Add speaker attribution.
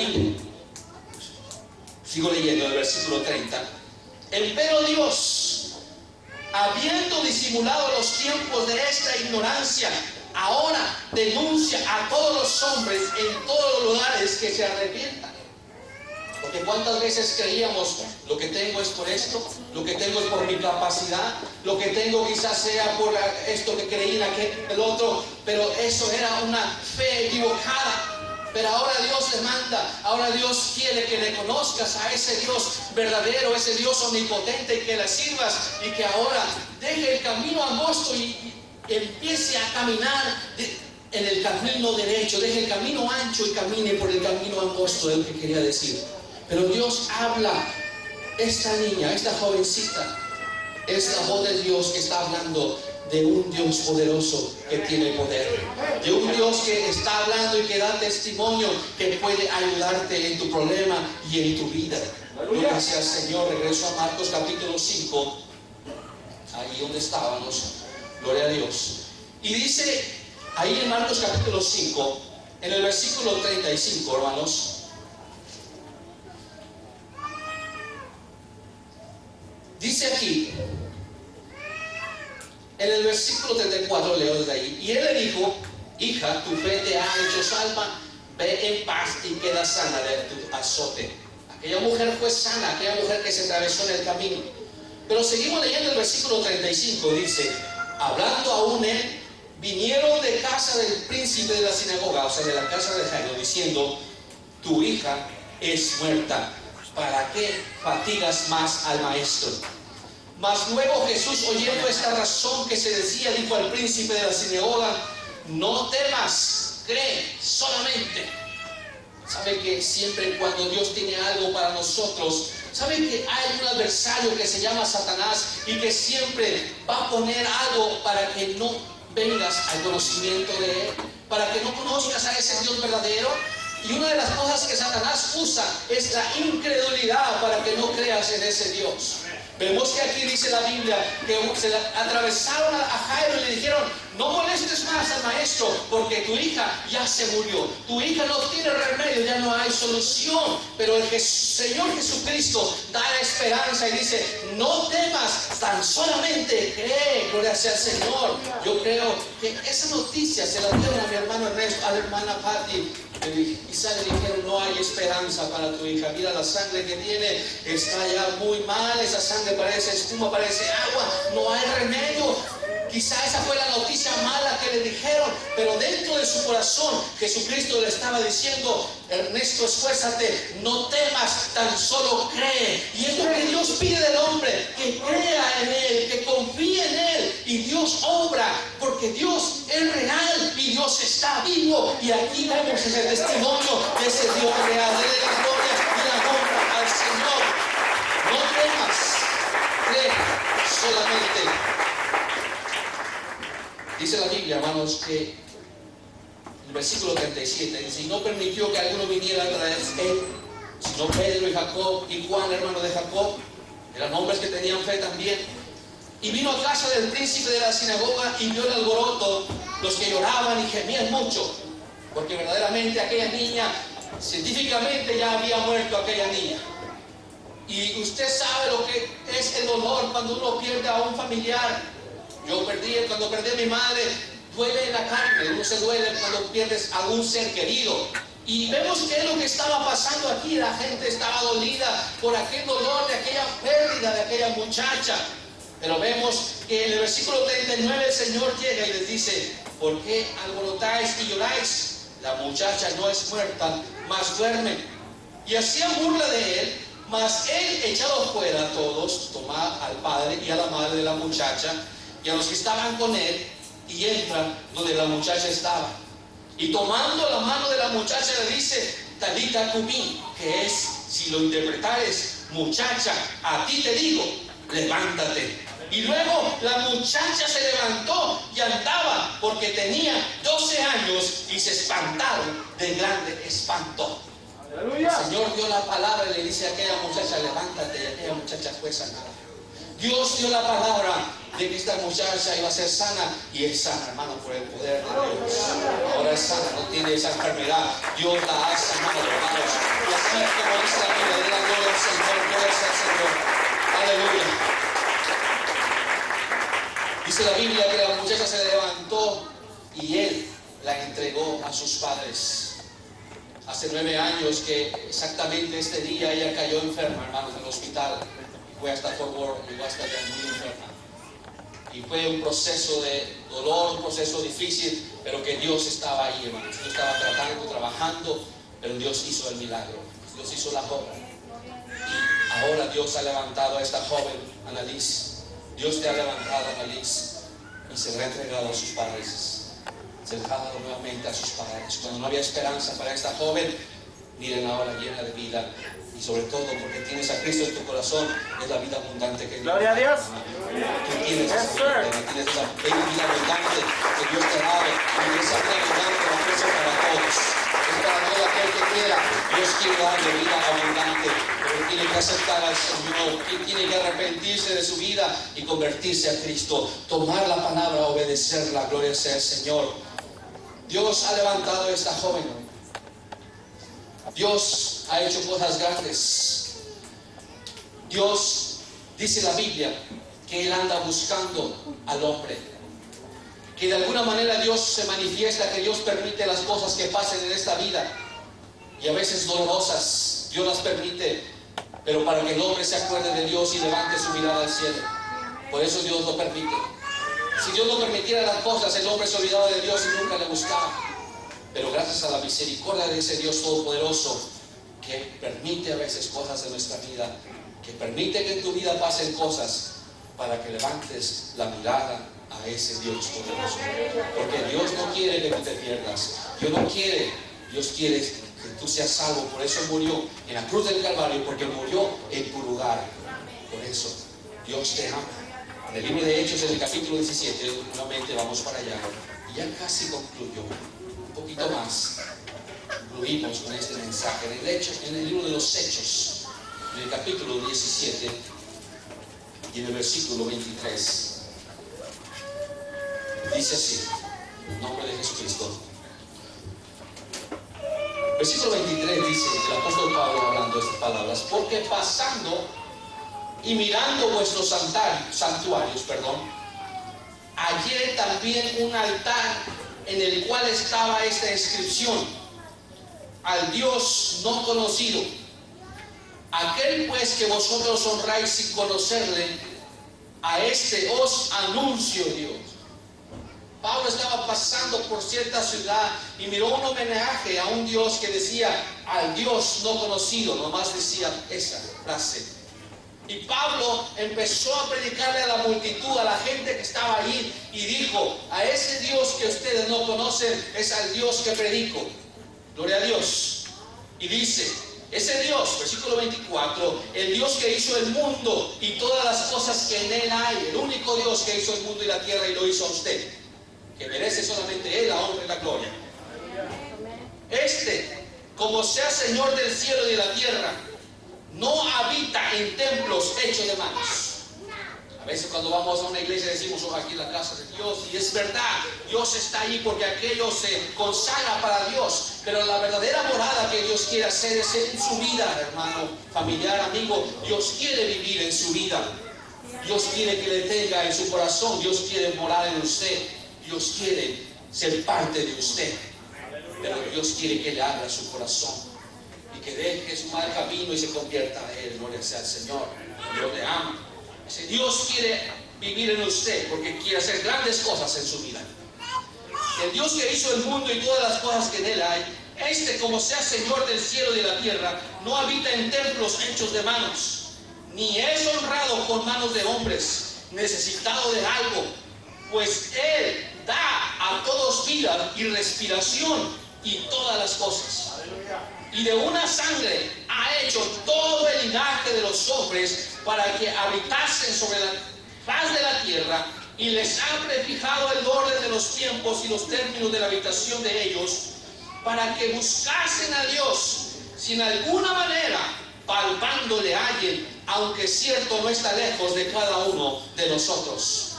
Speaker 1: mire, sigo leyendo el versículo 30. Empero Dios, habiendo disimulado los tiempos de esta ignorancia, ahora denuncia a todos los hombres en todos los lugares que se arrepientan. Porque cuántas veces creíamos, lo que tengo es por esto, lo que tengo es por mi capacidad, lo que tengo quizás sea por esto que creí en aquel, el otro, pero eso era una fe equivocada. Pero ahora Dios le manda, ahora Dios quiere que le conozcas a ese Dios verdadero, ese Dios omnipotente, y que le sirvas, y que ahora deje el camino angosto y empiece a caminar en el camino derecho, deje el camino ancho y camine por el camino angosto, es lo que quería decir. Pero Dios habla, esta niña, esta jovencita, es la voz de Dios que está hablando de un Dios poderoso que tiene poder, de un Dios que está hablando y que da testimonio, que puede ayudarte en tu problema y en tu vida. Gracias, Señor. Regreso a Marcos capítulo 5, ahí donde estábamos, gloria a Dios. Y dice ahí en Marcos capítulo 5, en el versículo 35, hermanos, dice aquí, en el versículo 34, leo desde ahí. Y él le dijo: hija, tu fe te ha hecho salva, ve en paz y queda sana de tu azote. Aquella mujer fue sana, aquella mujer que se atravesó en el camino. Pero seguimos leyendo el versículo 35, dice: hablando aún él, vinieron de casa del príncipe de la sinagoga, o sea, de la casa de Jairo, diciendo: tu hija es muerta, ¿para qué fatigas más al maestro? Mas luego Jesús, oyendo esta razón que se decía, dijo al príncipe de la sinagoga: no temas, cree solamente. ¿Sabe que siempre cuando Dios tiene algo para nosotros, sabe que hay un adversario que se llama Satanás y que siempre va a poner algo para que no vengas al conocimiento de él, para que no conozcas a ese Dios verdadero? Y una de las cosas que Satanás usa es la incredulidad para que no creas en ese Dios. Vemos que aquí dice la Biblia que se atravesaron a Jairo y le dijeron: no molestes más al maestro, porque tu hija ya se murió, tu hija no tiene remedio, ya no hay solución. Pero el Señor Jesucristo da la esperanza y dice: no temas, tan solamente cree. Gloria sea al Señor. Yo creo que esa noticia se la dieron a mi hermano Ernesto, a la hermana Patti. Quizá le dijeron: no hay esperanza para tu hija, mira la sangre que tiene, está ya muy mal, esa sangre parece espuma, parece agua, no hay remedio. Quizá esa fue la noticia mala que le dijeron, pero dentro de su corazón Jesucristo le estaba diciendo: Ernesto, esfuérzate, no temas, tan solo cree. Y es lo que Dios pide del hombre, que crea en Él, que confíe en Él, y Dios obra, porque Dios es real y Dios está vivo. Y aquí vemos ese testimonio de ese Dios real. Dele la gloria y la honra al Señor. No temas, cree solamente. Dice la Biblia, hermanos, que el versículo 37 dice: y no permitió que alguno viniera tras él, sino Pedro y Jacob y Juan, hermano de Jacob. Eran hombres que tenían fe también. Y vino a casa del príncipe de la sinagoga y vio el alboroto, los que lloraban y gemían mucho, porque verdaderamente aquella niña, científicamente ya había muerto aquella niña. Y usted sabe lo que es el dolor cuando uno pierde a un familiar. Cuando perdí a mi madre, duele en la carne, uno se duele cuando pierdes a un ser querido. Y vemos qué es lo que estaba pasando aquí. La gente estaba dolida por aquel dolor de aquella pérdida de aquella muchacha. Pero vemos que en el versículo 39 el Señor llega y les dice: ¿por qué alborotáis y lloráis? La muchacha no es muerta, mas duerme. Y hacían burla de él. Mas él, echado fuera a todos, toma al padre y a la madre de la muchacha y a los que estaban con él, y entra donde la muchacha estaba. Y tomando la mano de la muchacha le dice: Talita cumí, que es, si lo interpretares, muchacha, a ti te digo, levántate. Y luego la muchacha se levantó y andaba, porque tenía 12 años, y se espantaron de grande espanto. ¡Aleluya! El Señor dio la palabra y le dice a aquella muchacha: levántate, y aquella muchacha fue sanada. Dios dio la palabra de que esta muchacha iba a ser sana, y es sana, hermano, por el poder de Dios. Ahora es sana, no tiene esa enfermedad. Dios la ha sanado, hermanos. Dice la Biblia que la muchacha se levantó y él la entregó a sus padres. Hace 9 años que exactamente este día ella cayó enferma, hermanos, en el hospital. Fue hasta Fort Worth, llegó hasta allá muy enferma. Y fue un proceso de dolor, un proceso difícil, pero que Dios estaba ahí, hermanos. Dios estaba tratando, trabajando, pero Dios hizo el milagro. Dios hizo la obra. Y ahora Dios ha levantado a esta joven, Annalise. Dios te ha levantado, Annalise, y se le ha entregado a sus padres. Se le ha dado nuevamente a sus padres. Cuando no había esperanza para esta joven, miren ahora llena de vida. Y sobre todo porque tienes a Cristo en tu corazón, es la vida abundante que Dios.
Speaker 2: Gloria a Dios.
Speaker 1: Tú tienes esa vida, tienes esa vida abundante que Dios te ha dado. Y esa vida abundante la ofrece para todos. Es para todo aquel que quiera. Dios quiere darle vida abundante. Pero tiene que aceptar al Señor. Tiene que arrepentirse de su vida y convertirse a Cristo. Tomar la palabra, obedecerla. Gloria sea al Señor. Dios ha levantado a esta joven. Dios ha hecho cosas grandes. Dios, dice la Biblia, que Él anda buscando al hombre. Que de alguna manera Dios se manifiesta, que Dios permite las cosas que pasen en esta vida. Y a veces dolorosas, Dios las permite, pero para que el hombre se acuerde de Dios y levante su mirada al cielo. Por eso Dios lo permite. Si Dios no permitiera las cosas, el hombre se olvidaba de Dios y nunca le buscaba. Pero gracias a la misericordia de ese Dios todopoderoso, que permite a veces cosas en nuestra vida, que permite que en tu vida pasen cosas, para que levantes la mirada a ese Dios poderoso. Porque Dios no quiere que tú te pierdas. Dios quiere que tú seas salvo. Por eso murió en la cruz del Calvario, porque murió en tu lugar. Por eso Dios te ama. En el libro de Hechos, en el capítulo 17, nuevamente vamos para allá. Y ya casi concluyó. Un poquito más. Concluimos con este mensaje. En el libro de los Hechos, en el capítulo 17 y en el versículo 23. Dice así, en nombre de Jesucristo. Versículo 23 dice el apóstol Pablo hablando estas palabras: porque pasando y mirando vuestros santuarios, hallé también un altar en el cual estaba esta inscripción: al Dios no conocido. Aquel pues que vosotros honráis sin conocerle, a este os anuncio Dios. Pablo estaba pasando por cierta ciudad y miró un homenaje a un Dios que decía al Dios no conocido, nomás decía esa frase. Y Pablo empezó a predicarle a la multitud, a la gente que estaba allí, y dijo: a ese Dios que ustedes no conocen es al Dios que predico. Gloria a Dios. Y dice, ese Dios, versículo 24, el Dios que hizo el mundo y todas las cosas que en él hay, el único Dios que hizo el mundo y la tierra y lo hizo a usted, que merece solamente Él la honra y la gloria. Este, como sea Señor del cielo y de la tierra, no habita en templos hechos de manos. A veces cuando vamos a una iglesia decimos: oh, aquí es la casa de Dios, y es verdad, Dios está ahí porque aquello se consagra para Dios. Pero la verdadera morada que Dios quiere hacer es en su vida, hermano, familiar, amigo. Dios quiere vivir en su vida. Dios quiere que le tenga en su corazón. Dios quiere morar en usted. Dios quiere ser parte de usted, pero Dios quiere que le abra su corazón y que deje su mal camino y se convierta a Él. Gloria sea al Señor. Dios le ama. Ese Dios quiere vivir en usted porque quiere hacer grandes cosas en su vida. El Dios que hizo el mundo y todas las cosas que en él hay, este, como sea Señor del cielo y de la tierra, no habita en templos hechos de manos, ni es honrado con manos de hombres, necesitado de algo, pues Él da a todos vida y respiración y todas las cosas. Y de una sangre ha hecho todo el linaje de los hombres para que habitasen sobre la faz de la tierra, y les ha prefijado el orden de los tiempos y los términos de la habitación de ellos, para que buscasen a Dios, si en alguna manera palpándole hallen, aunque cierto no está lejos de cada uno de nosotros.